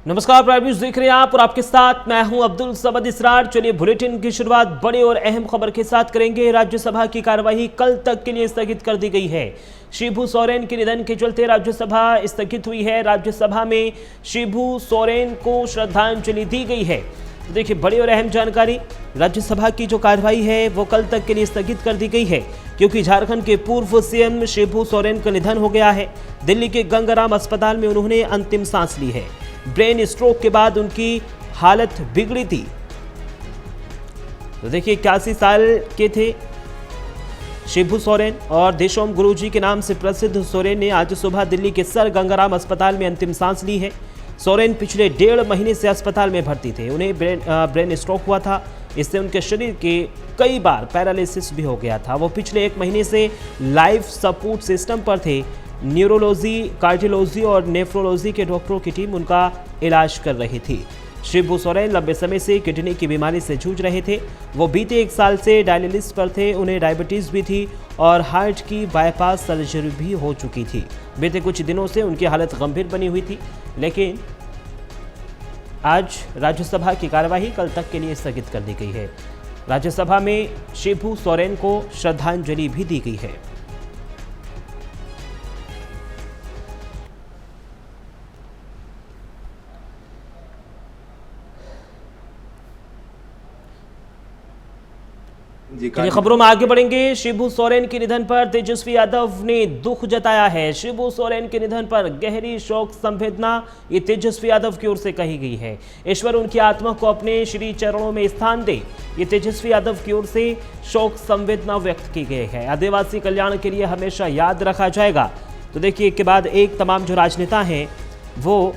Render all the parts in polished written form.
नमस्कार, prime news देख रहे हैं आप और आपके साथ मैं हूं अब्दुल समद इसरार। चलिए बुलेटिन की शुरुआत बड़ी और अहम खबर के साथ करेंगे। राज्यसभा की कार्यवाही कल तक के लिए स्थगित कर दी गई है। शिबू सोरेन के निधन के चलते राज्यसभा स्थगित हुई है। राज्यसभा में शिबू सोरेन को श्रद्धांजलि दी गई है। तो देखिए बड़ी और अहम जानकारी, राज्यसभा की जो कार्यवाही है वो कल तक के लिए स्थगित कर दी गई है क्योंकि झारखंड के पूर्व सीएम शिबू सोरेन का निधन हो गया है। दिल्ली के गंगाराम अस्पताल में उन्होंने अंतिम सांस ली है। ब्रेन स्ट्रोक के बाद उनकी हालत बिगड़ी थी। तो देखिए 81 साल के थे शिबू सोरेन और देशोम गुरुजी के नाम से प्रसिद्ध सोरेन ने आज सुबह दिल्ली के सर गंगाराम अस्पताल में अंतिम सांस ली है। सोरेन पिछले 1.5 महीने से अस्पताल में भर्ती थे। उन्हें ब्रेन स्ट्रोक हुआ था। इससे उनके शरीर के कई बार पैरालिसिस भी हो गया था। वो पिछले 1 महीने से लाइफ सपोर्ट सिस्टम पर थे। न्यूरोलॉजी, कार्डियोलॉजी और नेफ्रोलॉजी के डॉक्टरों की टीम उनका इलाज कर रही थी। शिबू सोरेन लंबे समय से किडनी की बीमारी से जूझ रहे थे। वो बीते 1 साल से डायलिसिस पर थे। उन्हें डायबिटीज़ भी थी और हार्ट की बाईपास सर्जरी भी हो चुकी थी। बीते कुछ दिनों से उनकी हालत गंभीर बनी हुई थी, लेकिन आज राज्यसभा की कार्यवाही कल तक के लिए स्थगित कर दी गई है। राज्यसभा में शिबू सोरेन को श्रद्धांजलि भी दी गई है। खबरों में आगे बढ़ेंगे। शिबू सोरेन के निधन पर तेजस्वी यादव ने दुख जताया है। शिबू सोरेन के निधन पर गहरी शोक संवेदना ये तेजस्वी यादव की ओर से कही गई है। ईश्वर उनकी आत्मा को अपने श्री चरणों में स्थान दे, ये तेजस्वी यादव की ओर से शोक संवेदना व्यक्त की गई है। आदिवासी कल्याण के लिए हमेशा याद रखा जाएगा। तो देखिए एक के बाद एक तमाम जो राजनेता हैं वो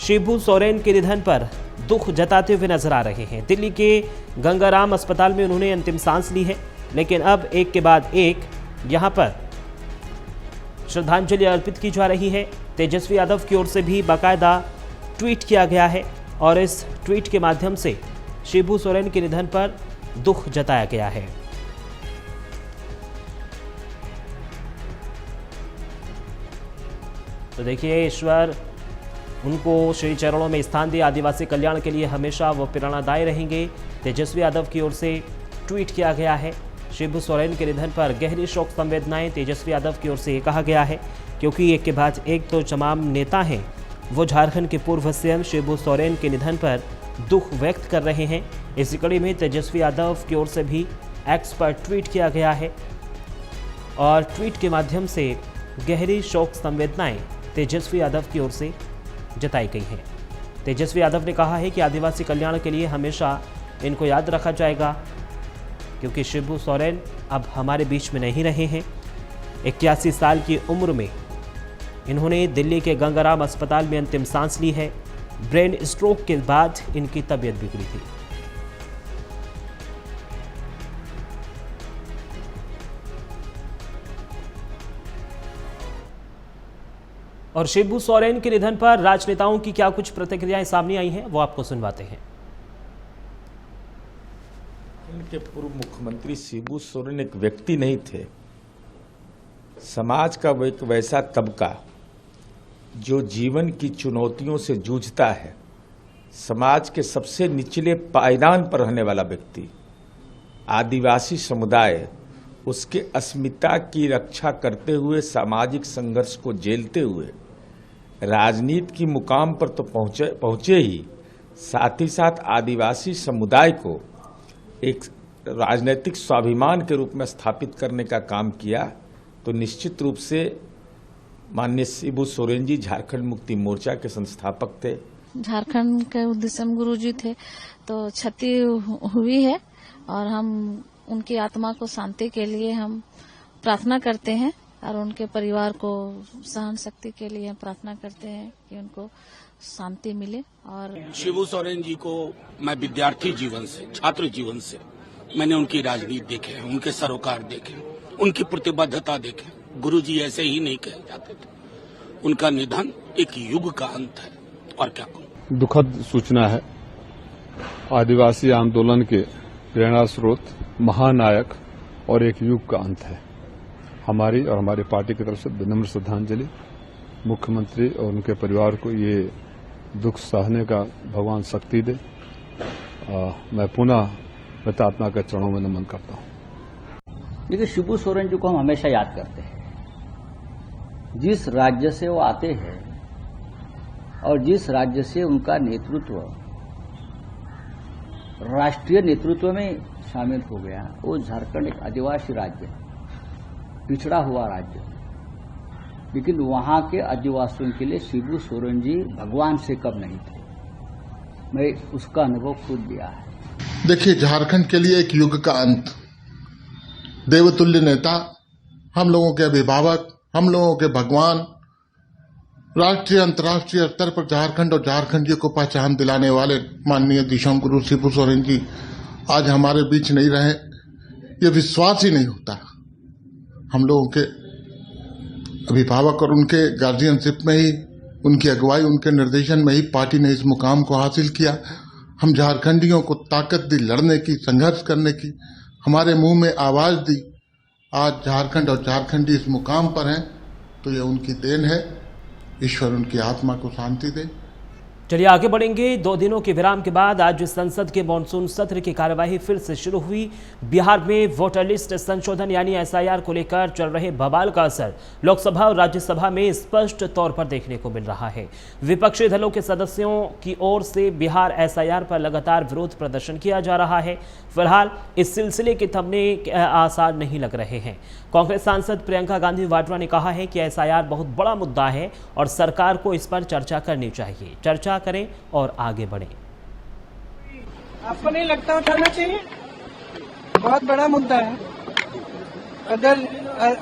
शिबू सोरेन के निधन पर दुख जताते हुए नजर आ रहे हैं। दिल्ली के गंगाराम अस्पताल में उन्होंने अंतिम सांस ली है, लेकिन अब एक के बाद एक यहां पर श्रद्धांजलि अर्पित की जा रही है। तेजस्वी यादव की ओर से भी बाकायदा ट्वीट किया गया है और इस ट्वीट के माध्यम से शिबू सोरेन के निधन पर दुख जताया गया है। तो देखिए ईश्वर उनको श्री चरणों में स्थान दे, आदिवासी कल्याण के लिए हमेशा वो प्रेरणादायी रहेंगे। तेजस्वी यादव की ओर से ट्वीट किया गया है। शिबू सोरेन के निधन पर गहरी शोक संवेदनाएं तेजस्वी यादव की ओर से कहा गया है क्योंकि एक के बाद एक तो तमाम नेता हैं वो झारखंड के पूर्व सीएम शिबू सोरेन के निधन पर दुख व्यक्त कर रहे हैं। इसी कड़ी में तेजस्वी यादव की ओर से भी एक्स पर ट्वीट किया गया है और ट्वीट के माध्यम से गहरी शोक संवेदनाएं तेजस्वी यादव की ओर से जताई गई है। तेजस्वी यादव ने कहा है कि आदिवासी कल्याण के लिए हमेशा इनको याद रखा जाएगा क्योंकि शिबू सोरेन अब हमारे बीच में नहीं रहे हैं। 81 साल की उम्र में इन्होंने दिल्ली के गंगाराम अस्पताल में अंतिम सांस ली है। ब्रेन स्ट्रोक के बाद इनकी तबीयत बिगड़ी थी। और शिबू सोरेन के निधन पर राजनेताओं की क्या कुछ प्रतिक्रियाएं सामने आई हैं वो आपको सुनवाते हैं। इनके पूर्व मुख्यमंत्री शिबू सोरेन एक व्यक्ति नहीं थे, समाज का वो एक वैसा तबका जो जीवन की चुनौतियों से जूझता है, समाज के सबसे निचले पायदान पर रहने वाला व्यक्ति, आदिवासी समुदाय उसके अस्मिता की रक्षा करते हुए, सामाजिक संघर्ष को झेलते हुए राजनीति की मुकाम पर तो पहुंचे ही, साथ ही साथ आदिवासी समुदाय को एक राजनीतिक स्वाभिमान के रूप में स्थापित करने का काम किया। तो निश्चित रूप से माननीय शिबू सोरेन जी झारखंड मुक्ति मोर्चा के संस्थापक थे। झारखंड के देशम गुरुजी थे, तो क्षति हुई है और हम उनकी आत्मा को शांति के लिए हम प्रार्थना करते हैं और उनके परिवार को सहन शक्ति के लिए हम प्रार्थना करते हैं कि उनको शांति मिले। और शिबू सोरेन जी को मैं विद्यार्थी जीवन से, छात्र जीवन से मैंने उनकी राजनीति देखे, उनके सरोकार देखे, उनकी प्रतिबद्धता देखे। गुरुजी ऐसे ही नहीं कहे जाते थे। उनका निधन एक युग का अंत है और क्या कहूं। दुखद सूचना है। आदिवासी आंदोलन के प्रेरणा स्रोत, महानायक और एक युग का अंत है। हमारी और हमारी पार्टी की तरफ से विनम्र श्रद्धांजलि। मुख्यमंत्री और उनके परिवार को ये दुख सहने का भगवान शक्ति दे। मैं पुनः मृतात्मा के चरणों में नमन करता हूं। देखिए, शिबू सोरेन जी को हम हमेशा याद करते हैं। जिस राज्य से वो आते हैं और जिस राज्य से उनका नेतृत्व राष्ट्रीय नेतृत्व में शामिल हो गया, वो झारखंड एक आदिवासी राज्य है, पिछड़ा हुआ राज्य, लेकिन वहां के आदिवासियों के लिए शिबू सोरेन जी भगवान से कम नहीं थे। मैं उसका अनुभव खुद लिया है। देखिए, झारखंड के लिए एक युग का अंत, देवतुल्य नेता, हम लोगों के अभिभावक, हम लोगों के भगवान, राष्ट्रीय अंतर्राष्ट्रीय स्तर पर झारखंड और झारखंडियों को पहचान दिलाने वाले माननीय दिशम गुरु शिबू सोरेन जी आज हमारे बीच नहीं रहे। ये विश्वास ही नहीं होता। हम लोगों के अभिभावक और उनके गार्जियनशिप में ही, उनकी अगुवाई, उनके निर्देशन में ही पार्टी ने इस मुकाम को हासिल किया। हम झारखंडियों को ताकत दी लड़ने की, संघर्ष करने की, हमारे मुंह में आवाज दी। आज झारखंड और झारखंडी इस मुकाम पर हैं, तो ये उनकी देन है। ईश्वर उनकी आत्मा को शांति दे। चलिए आगे बढ़ेंगे। 2 दिनों के विराम के बाद आज संसद के मॉनसून सत्र की कार्यवाही फिर से शुरू हुई। बिहार में वोटर लिस्ट संशोधन यानी एसआईआर को लेकर चल रहे बवाल का असर लोकसभा और राज्यसभा में स्पष्ट तौर पर देखने को मिल रहा है। विपक्षी दलों के सदस्यों की ओर से बिहार एसआईआर पर लगातार विरोध प्रदर्शन किया जा रहा है। फिलहाल इस सिलसिले के थमने के आसार नहीं लग रहे हैं। कांग्रेस सांसद प्रियंका गांधी वाड्रा ने कहा है कि एसआईआर बहुत बड़ा मुद्दा है और सरकार को इस पर चर्चा करनी चाहिए। चर्चा करें और आगे बढ़ें। आपको नहीं लगता उठाना चाहिए? बहुत बड़ा मुद्दा है।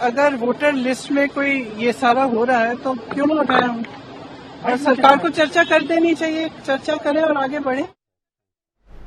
अगर वोटर लिस्ट में कोई ये सारा हो रहा है तो क्यों नहीं उठाया हम? और सरकार को चर्चा कर देनी चाहिए। चर्चा करें और आगे बढ़ें।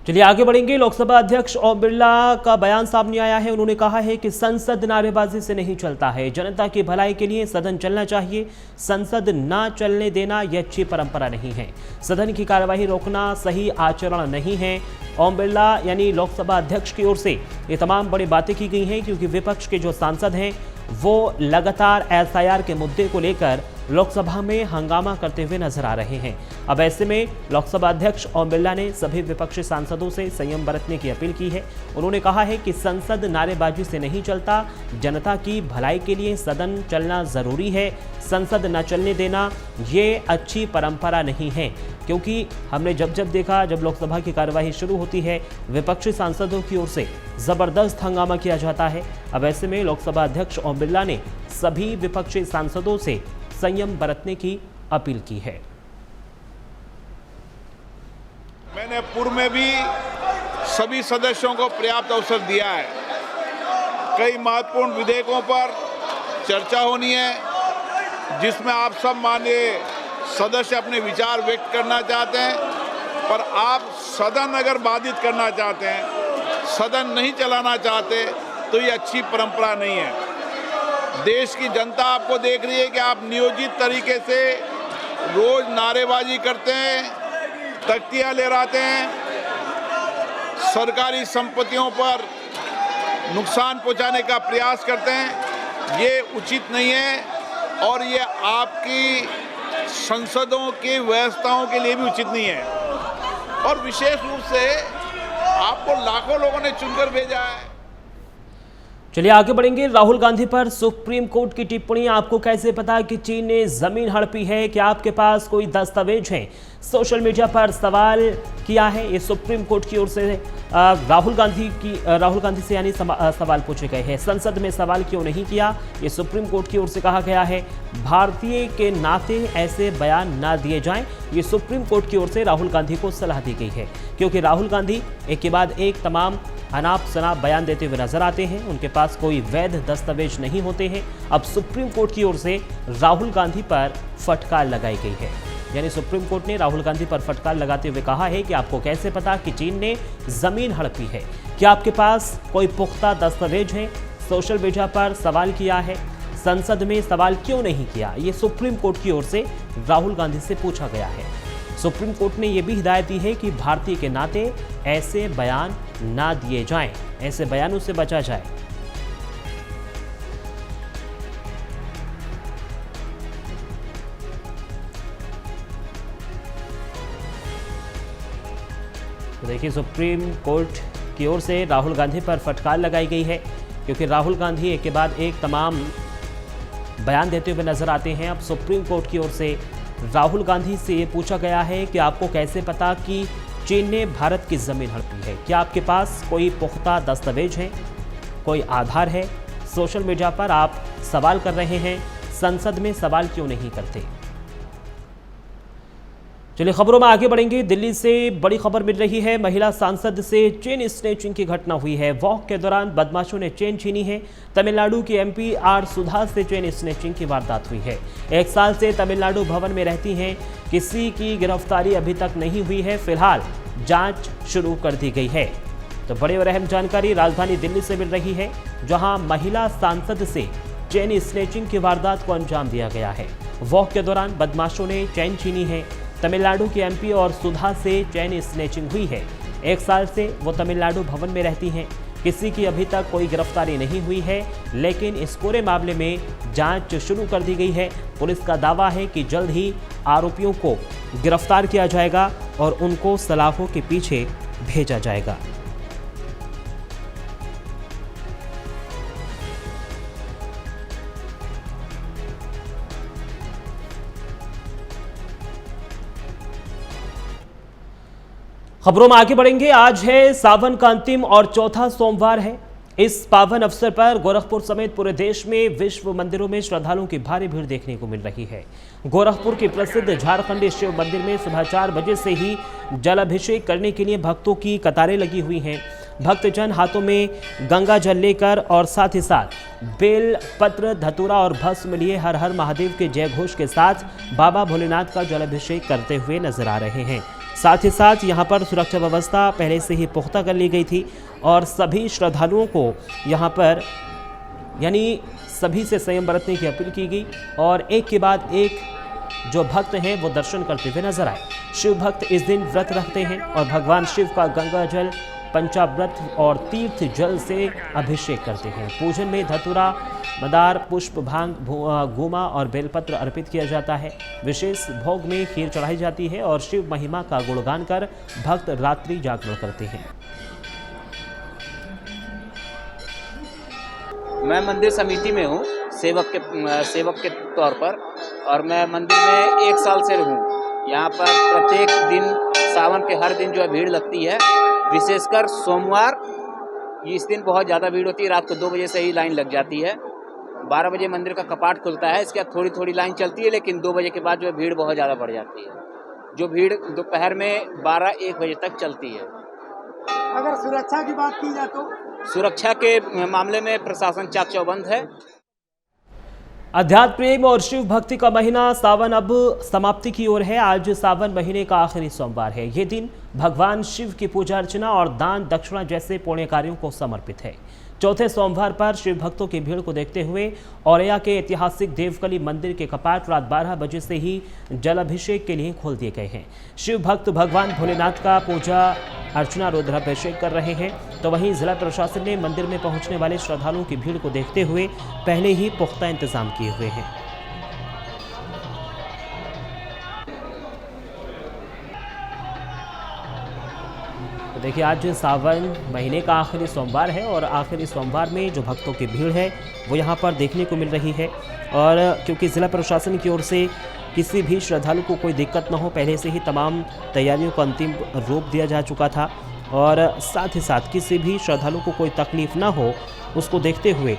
चलिए आगे बढ़ेंगे। लोकसभा अध्यक्ष ओम बिरला का बयान सामने आया है। उन्होंने कहा है कि संसद नारेबाजी से नहीं चलता है, जनता की भलाई के लिए सदन चलना चाहिए। संसद ना चलने देना यह अच्छी परंपरा नहीं है। सदन की कार्यवाही रोकना सही आचरण नहीं है। ओम बिरला यानी लोकसभा अध्यक्ष की ओर से ये तमाम बड़ी बातें की गई हैं, क्योंकि विपक्ष के जो सांसद हैं वो लगातार एसआईआर के मुद्दे को लेकर लोकसभा में हंगामा करते हुए नजर आ रहे हैं। अब ऐसे में लोकसभा अध्यक्ष ओम बिरला ने सभी विपक्षी सांसदों से संयम बरतने की अपील की है। उन्होंने कहा है कि संसद नारेबाजी से नहीं चलता, जनता की भलाई के लिए सदन चलना जरूरी है। संसद न चलने देना ये अच्छी परंपरा नहीं है, क्योंकि हमने जब देखा, जब लोकसभा की कार्यवाही शुरू होती है, विपक्षी सांसदों की ओर से जबरदस्त हंगामा किया जाता है। अब ऐसे में लोकसभा अध्यक्ष ओम बिरला ने सभी विपक्षी सांसदों से संयम बरतने की अपील की है। मैंने पूर्व में भी सभी सदस्यों को पर्याप्त अवसर दिया है। कई महत्वपूर्ण विधेयकों पर चर्चा होनी है, जिसमें आप सब माननीय सदस्य अपने विचार व्यक्त करना चाहते हैं, पर आप सदन अगर बाधित करना चाहते हैं, सदन नहीं चलाना चाहते, तो ये अच्छी परंपरा नहीं है। देश की जनता आपको देख रही है कि आप नियोजित तरीके से रोज नारेबाजी करते हैं, तख्तियां लहराते हैं, सरकारी संपत्तियों पर नुकसान पहुंचाने का प्रयास करते हैं। ये उचित नहीं है और ये आपकी संसदों की व्यवस्थाओं के लिए भी उचित नहीं है। और विशेष रूप से आपको लाखों लोगों ने चुनकर भेजा है। चलिए आगे बढ़ेंगे। राहुल गांधी पर सुप्रीम कोर्ट की टिप्पणी। आपको कैसे पता कि चीन ने जमीन हड़पी है? क्या आपके पास कोई दस्तावेज हैं? सोशल मीडिया पर सवाल किया है। ये सुप्रीम कोर्ट की ओर से राहुल गांधी से यानी सवाल पूछे गए हैं। संसद में सवाल क्यों नहीं किया, ये सुप्रीम कोर्ट की ओर से कहा गया है। भारतीय के नाते ऐसे बयान ना दिए जाएं, ये सुप्रीम कोर्ट की ओर से राहुल गांधी को सलाह दी गई है, क्योंकि राहुल गांधी एक के बाद एक तमाम अनाप शनाप बयान देते हुए नजर आते हैं। उनके पास कोई वैध दस्तावेज नहीं होते हैं। अब सुप्रीम कोर्ट की ओर से राहुल गांधी पर फटकार लगाई गई है, यानी सुप्रीम कोर्ट ने राहुल गांधी पर फटकार लगाते हुए कहा है कि आपको कैसे पता कि चीन ने जमीन हड़पी है? क्या आपके पास कोई पुख्ता दस्तावेज है? सोशल मीडिया पर सवाल किया है, संसद में सवाल क्यों नहीं किया? ये सुप्रीम कोर्ट की ओर से राहुल गांधी से पूछा गया है। सुप्रीम कोर्ट ने यह भी हिदायत दी है कि भारतीय के नाते ऐसे बयान ना दिए जाएं, ऐसे बयानों से बचा जाए। तो देखिए सुप्रीम कोर्ट की ओर से राहुल गांधी पर फटकार लगाई गई है, क्योंकि राहुल गांधी एक के बाद एक तमाम बयान देते हुए नजर आते हैं। अब सुप्रीम कोर्ट की ओर से राहुल गांधी से ये पूछा गया है कि आपको कैसे पता कि चीन ने भारत की जमीन हड़पी है? क्या आपके पास कोई पुख्ता दस्तावेज है, कोई आधार है? सोशल मीडिया पर आप सवाल कर रहे हैं, संसद में सवाल क्यों नहीं करते? चलिए खबरों में आगे बढ़ेंगे। दिल्ली से बड़ी खबर मिल रही है, महिला सांसद से चेन स्नैचिंग की घटना हुई है। वॉक के दौरान बदमाशों ने चेन छीनी है। तमिलनाडु की एमपी आर सुधा से चेन स्नैचिंग की वारदात हुई है। 1 साल से तमिलनाडु भवन में रहती हैं, किसी की गिरफ्तारी अभी तक नहीं हुई है। फिलहाल जांच शुरू कर दी गई है। तो बड़ी और अहम जानकारी राजधानी दिल्ली से मिल रही है, जहां महिला सांसद से चेन स्नैचिंग की वारदात को अंजाम दिया गया है। वॉक के दौरान बदमाशों ने चेन छीनी है। तमिलनाडु की एमपी और सुधा से चेन स्नैचिंग हुई है। 1 साल से वो तमिलनाडु भवन में रहती हैं, किसी की अभी तक कोई गिरफ्तारी नहीं हुई है, लेकिन इस पूरे मामले में जांच शुरू कर दी गई है। पुलिस का दावा है कि जल्द ही आरोपियों को गिरफ्तार किया जाएगा और उनको सलाखों के पीछे भेजा जाएगा। खबरों में आगे बढ़ेंगे। आज है सावन का अंतिम और चौथा सोमवार है। इस पावन अवसर पर गोरखपुर समेत पूरे देश में विश्व मंदिरों में श्रद्धालुओं की भारी भीड़ देखने को मिल रही है। गोरखपुर के प्रसिद्ध झारखंडी शिव मंदिर में सुबह 4 बजे से ही जलाभिषेक करने के लिए भक्तों की कतारें लगी हुई हैं। भक्तजन हाथों में गंगा जल लेकर और साथ ही साथ बेल पत्र, धतूरा और भस्म लिए हर हर महादेव के जय घोष के साथ बाबा भोलेनाथ का जलाभिषेक करते हुए नजर आ रहे हैं। साथ ही साथ यहां पर सुरक्षा व्यवस्था पहले से ही पुख्ता कर ली गई थी और सभी श्रद्धालुओं को यहां पर सभी से संयम बरतने की अपील की गई और एक के बाद एक जो भक्त हैं वो दर्शन करते हुए नजर आए। शिव भक्त इस दिन व्रत रखते हैं और भगवान शिव का गंगा जल, पंचामृत और तीर्थ जल से अभिषेक करते हैं। पूजन में धतूरा, मदार, पुष्प, भांग, गुमा और बेलपत्र अर्पित किया जाता है। विशेष भोग में खीर चढ़ाई जाती है और शिव महिमा का गुणगान कर भक्त रात्रि जागरण करते हैं। मैं मंदिर समिति में हूँ, सेवक के तौर पर, और मैं मंदिर में 1 साल से हूँ। यहाँ पर प्रत्येक दिन सावन के हर दिन जो है भीड़ लगती है, विशेषकर सोमवार इस दिन बहुत ज़्यादा भीड़ होती है। रात को 2 बजे से ही लाइन लग जाती है। 12 बजे मंदिर का कपाट खुलता है, इसके बाद थोड़ी थोड़ी लाइन चलती है, लेकिन 2 बजे के बाद जो है भीड़ बहुत ज़्यादा बढ़ जाती है, जो भीड़ दोपहर में 12-1 बजे तक चलती है। अगर सुरक्षा की बात की जाए तो सुरक्षा के मामले में प्रशासन चाक चौबंद है। अध्यात्म प्रेम और शिव भक्ति का महीना सावन अब समाप्ति की ओर है। आज सावन महीने का आखिरी सोमवार है। ये दिन भगवान शिव की पूजा अर्चना और दान दक्षिणा जैसे पुण्य कार्यों को समर्पित है। चौथे सोमवार पर शिव भक्तों की भीड़ को देखते हुए औरैया के ऐतिहासिक देवकली मंदिर के कपाट रात 12 बजे से ही जलाभिषेक के लिए खोल दिए गए हैं। शिव भक्त भगवान भोलेनाथ का पूजा अर्चना रुद्राभिषेक कर रहे हैं, तो वहीं जिला प्रशासन ने मंदिर में पहुंचने वाले श्रद्धालुओं की भीड़ को देखते हुए पहले ही पुख्ता इंतजाम किए हुए हैं। तो देखिए आज सावन महीने का आखिरी सोमवार है और आखिरी सोमवार में जो भक्तों की भीड़ है वो यहाँ पर देखने को मिल रही है। और क्योंकि जिला प्रशासन की ओर से किसी भी श्रद्धालु को कोई दिक्कत न हो, पहले से ही तमाम तैयारियों को अंतिम रूप दिया जा चुका था और साथ ही साथ किसी भी श्रद्धालु को कोई तकलीफ ना हो, उसको देखते हुए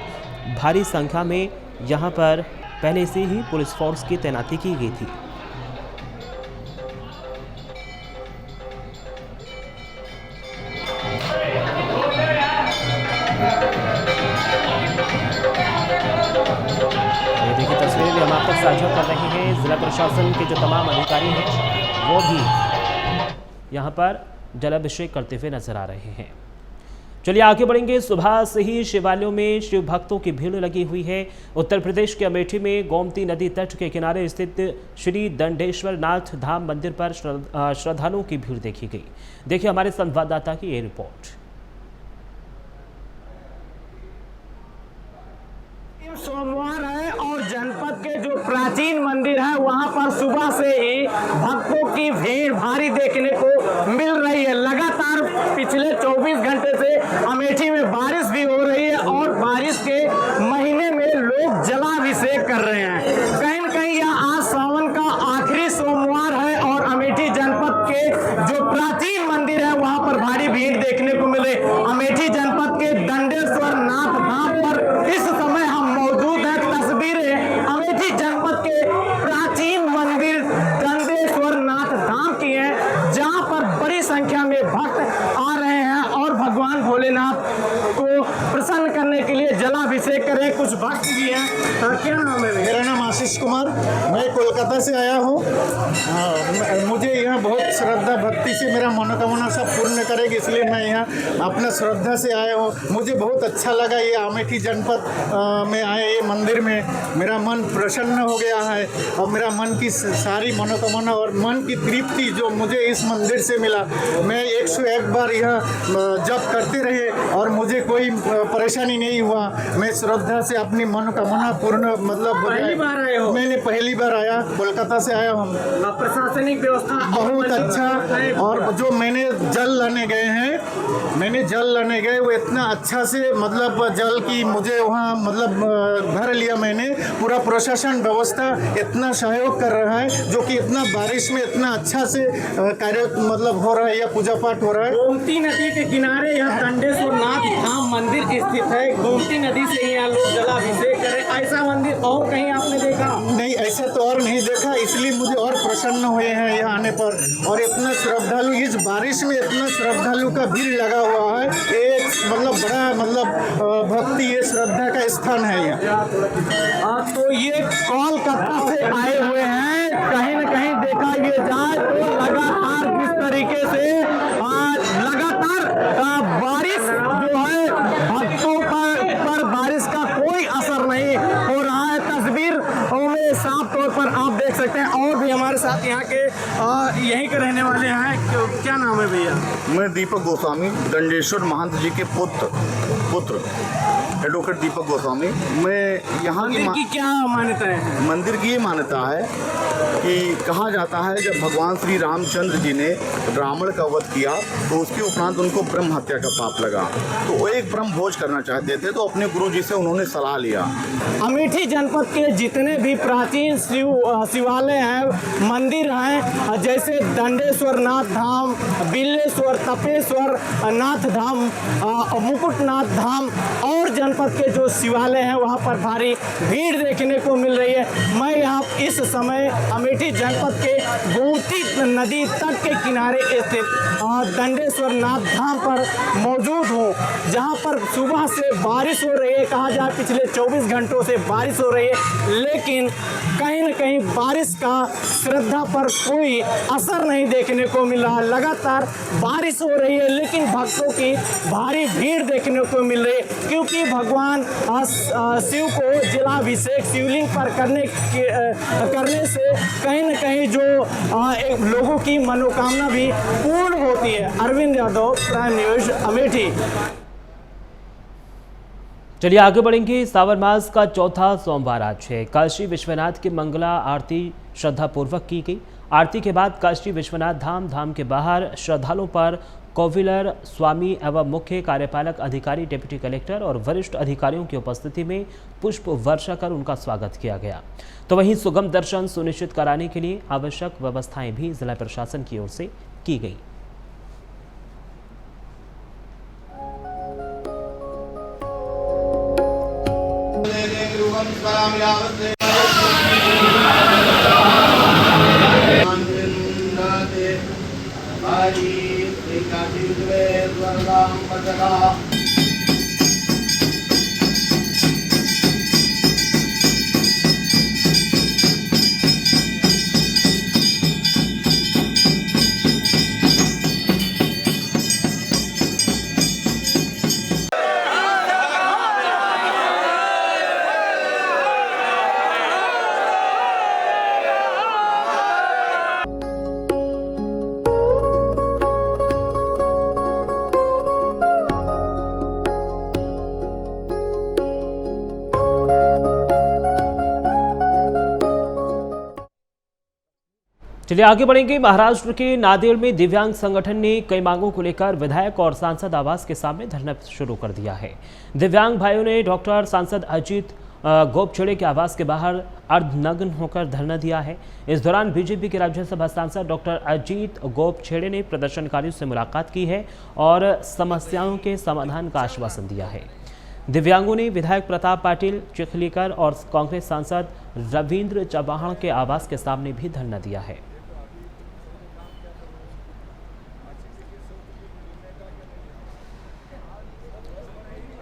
भारी संख्या में यहाँ पर पहले से ही पुलिस फोर्स की तैनाती की गई थी। तस्वीरें भी हम आप तक साझा कर रहे हैं। जिला प्रशासन के जो तमाम अधिकारी हैं वो भी यहाँ पर जलाभिषेक करते हुए नजर आ रहे हैं। चलिए आगे बढ़ेंगे। सुबह से ही शिवालयों में शिव भक्तों की भीड़ लगी हुई है। उत्तर प्रदेश के अमेठी में गोमती नदी तट के किनारे स्थित श्री दंडेश्वर नाथ धाम मंदिर पर श्रद्धालुओं की भीड़ देखी गई। देखिए हमारे संवाददाता की ये रिपोर्ट। सोमवार है और जनपद के जो प्राचीन मंदिर है वहां पर सुबह से ही भक्तों की भीड़ भारी देखने को मिल रही है। लगातार पिछले 24 घंटे से अमेठी में बारिश भी हो रही है और बारिश के महीने में लोग जलाभिषेक कर रहे हैं। कहीं न कहीं यह आज सावन का आखिरी सोमवार है और अमेठी जनपद के जो प्राचीन मंदिर है वहां पर भारी भीड़ देखने को मिले। अमेठी जनपद के दंडेश्वर नाथ धाम पर इस समय हम मौजूद हैं। तस्वीरें अमेठी जनपद के प्राचीन मंदिर दंडेश्वर नाथ धाम की हैं, जहां पर बड़ी संख्या में भक्त आ रहे हैं और भगवान भोलेनाथ को प्रसन्न करने के लिए जलाभिषेक कर रहे हैं। कुछ भक्त भी हैं। क्या नाम है? मेरा नाम आशीष कुमार, मैं कोलकाता से आया हूँ। मुझे यहाँ बहुत श्रद्धा भक्ति से मेरा मनोकामना सब पूर्ण करेगी, इसलिए मैं यहाँ अपना श्रद्धा से आया हूँ। मुझे बहुत अच्छा लगा ये अमेठी जनपद में आए, ये मंदिर में मेरा मन प्रसन्न हो गया है और मेरा मन की सारी मनोकामना और मन की तृप्ति जो मुझे इस मंदिर से मिला, मैं 101 बार यह जप करते रहे और मुझे कोई परेशानी नहीं हुआ। मैं श्रद्धा से अपनी मनोकामना पूर्ण पहली बार आए हो? मैंने पहली बार आया, कोलकाता से आया हूँ। प्रशासनिक व्यवस्था बहुत अच्छा, और जो मैंने जल लाने गए वो इतना अच्छा से जल की मुझे वहाँ भर लिया मैंने। पूरा प्रशासन व्यवस्था इतना सहयोग कर रहा है, जो कि इतना बारिश में इतना अच्छा से कार्य हो रहा है, या पूजा पाठ हो रहा है। गोमती नदी के किनारे यह दंडेश्वर नाथ धाम मंदिर स्थित है। गोमती नदी से यहाँ लोग जलाभिषेक करें, ऐसा मंदिर और कहीं आपने देखा? नहीं, ऐसा तो और नहीं देखा, इसलिए मुझे और प्रसन्न हुए हैं यहाँ आने पर। और इतना श्रद्धालु, इस बारिश में इतना श्रद्धालु का भीड़ लगा हुआ है, एक बड़ा भक्ति, ये श्रद्धा का स्थान है यहाँ। तो ये कोलकाता से आए हुए हैं। कहीं न कहीं देखा ये जाए तो लगातार किस तरीके से लगातार बारिश जो है भक्तों पर बारिश का कोई असर नहीं हो रहा है। तस्वीर में साफ तौर पर आप देख सकते हैं। और भी हमारे साथ यहाँ के यहीं के रहने वाले हैं। क्या नाम है भैया? मैं दीपक गोस्वामी, दंडेश्वर महंत जी के पुत्र एडवोकेट दीपक गोस्वामी। मैं यहाँ की क्या मान्यता है? मंदिर की ये मान्यता है कि कहा जाता है जब भगवान श्री रामचंद्र जी ने रावण का वध किया तो उसके उपरांत उनको ब्रह्म हत्या का पाप लगा, तो वो एक ब्रह्म भोज करना चाहते थे, तो अपने गुरु जी से उन्होंने सलाह लिया। अमेठी जनपद के जितने भी प्राचीन शिवालय हैं, मंदिर हैं, जैसे दंडेश्वर नाथ धाम, बिल्लेश्वर, तपेश्वर नाथ धाम, मुकुटनाथ धाम और जनपद के जो शिवालय हैं वहाँ पर भारी भीड़ देखने को मिल रही है। मैं यहाँ इस समय अमेठी जनपद के गोमती नदी तट के किनारे स्थित दंडेश्वर नाथ धाम पर मौजूद हूँ, जहाँ पर सुबह से बारिश हो रही है। कहा जाए पिछले 24 घंटों से बारिश हो रही है, लेकिन कहीं न कहीं बारिश का श्रद्धा पर कोई असर नहीं देखने को मिला। लगातार बारिश हो रही है, लेकिन भक्तों की भारी भीड़ देखने को मिल रही है, क्योंकि भगवान शिव को जलाभिषेक शिवलिंग पर करने से कहीं न कहीं जो एक लोगों की मनोकामना भी पूर्ण होती है। Arvind Yadav, prime news, Amethi. चलिए आगे बढ़ेंगे। सावन मास का चौथा सोमवार आज है। काशी विश्वनाथ की मंगला आरती श्रद्धापूर्वक की गई। आरती के बाद काशी विश्वनाथ धाम के बाहर श्रद्धालुओं पर कौविलर स्वामी एवं मुख्य कार्यपालक अधिकारी, डिप्टी कलेक्टर और वरिष्ठ अधिकारियों की उपस्थिति में पुष्प वर्षा कर उनका स्वागत किया गया। तो वहीं सुगम दर्शन सुनिश्चित कराने के लिए आवश्यक व्यवस्थाएं भी जिला प्रशासन की ओर से की गई। चलिए आगे बढ़ेंगे। महाराष्ट्र के नांदेड़ में दिव्यांग संगठन ने कई मांगों को लेकर विधायक और सांसद आवास के सामने धरना शुरू कर दिया है। दिव्यांग भाइयों ने डॉक्टर सांसद अजीत गोपछेड़े के आवास के बाहर अर्धनग्न होकर धरना दिया है। इस दौरान बीजेपी के राज्यसभा सांसद डॉक्टर अजीत गोपछेड़े ने प्रदर्शनकारियों से मुलाकात की है और समस्याओं के समाधान का आश्वासन दिया है। दिव्यांगों ने विधायक प्रताप पाटिल चिखलीकर और कांग्रेस सांसद रविंद्र चव्हाण के आवास के सामने भी धरना दिया है।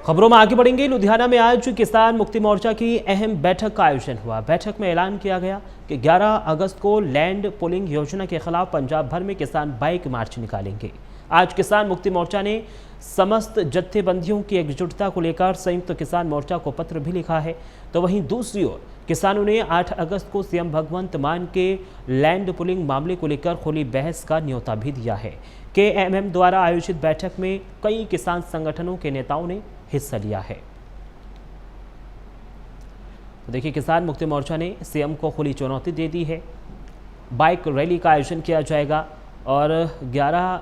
खबरों में आगे बढ़ेंगे। लुधियाना में आज किसान मुक्ति मोर्चा की अहम बैठक का आयोजन हुआ। बैठक में ऐलान किया गया कि 11 अगस्त को लैंड पुलिंग योजना के खिलाफ पंजाब भर में किसान बाइक मार्च निकालेंगे। आज किसान मुक्ति मोर्चा ने समस्त जत्थेबंदियों की एकजुटता को लेकर संयुक्त किसान मोर्चा को पत्र भी लिखा है। तो वहीं दूसरी ओर किसानों ने 8 अगस्त को सीएम भगवंत मान के लैंड पुलिंग मामले को लेकर खुली बहस का न्योता भी दिया है। केएमएम द्वारा आयोजित बैठक में कई किसान संगठनों के नेताओं ने हिस्सा लिया है। तो देखिए, किसान मुक्ति मोर्चा ने सीएम को खुली चुनौती दे दी है। बाइक रैली का आयोजन किया जाएगा और 11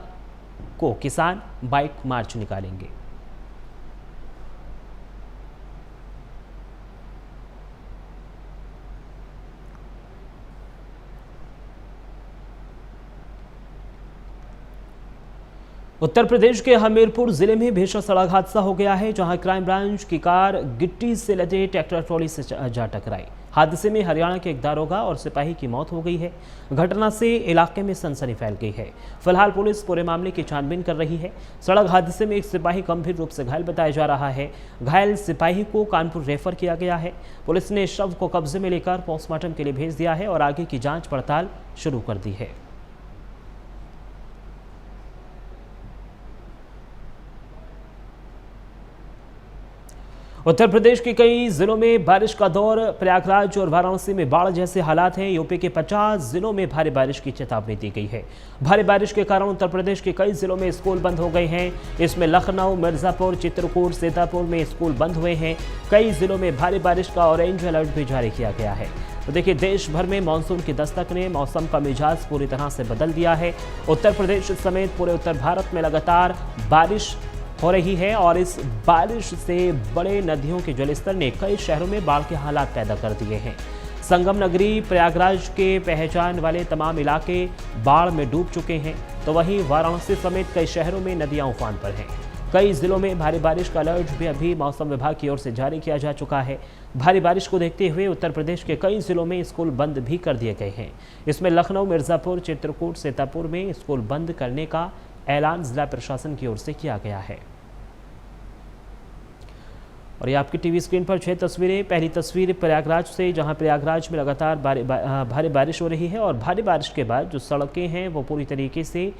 को किसान बाइक मार्च निकालेंगे। उत्तर प्रदेश के हमीरपुर जिले में भीषण सड़क हादसा हो गया है, जहां क्राइम ब्रांच की कार गिट्टी से लदे ट्रैक्टर ट्रॉली से जा टकराई। हादसे में हरियाणा के एक दारोगा और सिपाही की मौत हो गई है। घटना से इलाके में सनसनी फैल गई है। फिलहाल पुलिस पूरे मामले की छानबीन कर रही है। सड़क हादसे में एक सिपाही गंभीर रूप से घायल बताया जा रहा है। घायल सिपाही को कानपुर रेफर किया गया है। पुलिस ने शव को कब्जे में लेकर पोस्टमार्टम के लिए भेज दिया है और आगे की जांच पड़ताल शुरू कर दी है। उत्तर प्रदेश के कई जिलों में बारिश का दौर। प्रयागराज और वाराणसी में बाढ़ जैसे हालात हैं। यूपी के 50 जिलों में भारी बारिश की चेतावनी दी गई है। भारी बारिश के कारण उत्तर प्रदेश के कई जिलों में स्कूल बंद हो गए हैं। इसमें लखनऊ, मिर्जापुर, चित्रकूट, सीतापुर में स्कूल बंद हुए हैं। कई जिलों में भारी बारिश का ऑरेंज अलर्ट भी जारी किया गया है। तो देखिए, देश भर में मानसून की दस्तक ने मौसम का मिजाज पूरी तरह से बदल दिया है। उत्तर प्रदेश समेत पूरे उत्तर भारत में लगातार बारिश हो रही है और इस बारिश से बड़े नदियों के जलस्तर ने कई शहरों में बाढ़ के हालात पैदा कर दिए हैं। संगम नगरी प्रयागराज के पहचान वाले तमाम इलाके बाढ़ में डूब चुके हैं। तो वहीं वाराणसी समेत कई शहरों में नदियां उफान पर हैं। कई जिलों में भारी बारिश का अलर्ट भी अभी मौसम विभाग की ओर से जारी किया जा चुका है। भारी बारिश को देखते हुए उत्तर प्रदेश के कई जिलों में स्कूल बंद भी कर दिए गए हैं। इसमें लखनऊ, मिर्जापुर, चित्रकूट, सीतापुर में स्कूल बंद करने का ऐलान जिला प्रशासन की ओर से किया गया है। और ये आपकी टीवी स्क्रीन पर 6 तस्वीरें। पहली तस्वीर प्रयागराज से, जहां प्रयागराज में लगातार भारी बारिश हो रही है और भारी बारिश के बाद जो सड़कें हैं वो पूरी तरीके से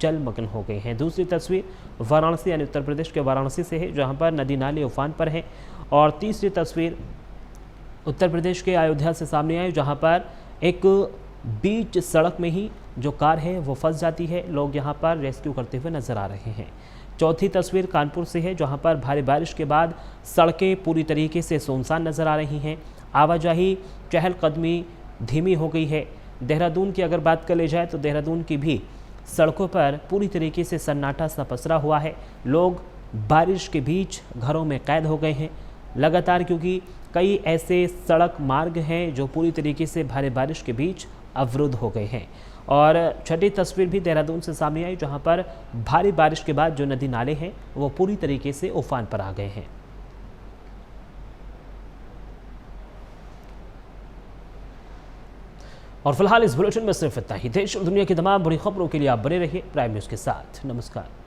जलमग्न हो गई हैं। दूसरी तस्वीर वाराणसी यानी उत्तर प्रदेश के वाराणसी से है, जहां पर नदी नाले उफान पर हैं। और तीसरी तस्वीर उत्तर प्रदेश के अयोध्या से सामने आई, जहाँ पर एक बीच सड़क में ही जो कार है वो फंस जाती है। लोग यहाँ पर रेस्क्यू करते हुए नजर आ रहे हैं। चौथी तस्वीर कानपुर से है, जहां पर भारी बारिश के बाद सड़कें पूरी तरीके से सुनसान नजर आ रही हैं। आवाजाही चहलकदमी धीमी हो गई है। देहरादून की अगर बात कर ली जाए तो देहरादून की भी सड़कों पर पूरी तरीके से सन्नाटा सा पसरा हुआ है। लोग बारिश के बीच घरों में कैद हो गए हैं लगातार, क्योंकि कई ऐसे सड़क मार्ग हैं जो पूरी तरीके से भारी बारिश के बीच अवरुद्ध हो गए हैं। और छठी तस्वीर भी देहरादून से सामने आई, जहां पर भारी बारिश के बाद जो नदी नाले हैं वो पूरी तरीके से उफान पर आ गए हैं। और फिलहाल इस बुलेटिन में सिर्फ इतना ही। देश और दुनिया की तमाम बड़ी खबरों के लिए आप बने रहिए प्राइम न्यूज़ के साथ। नमस्कार।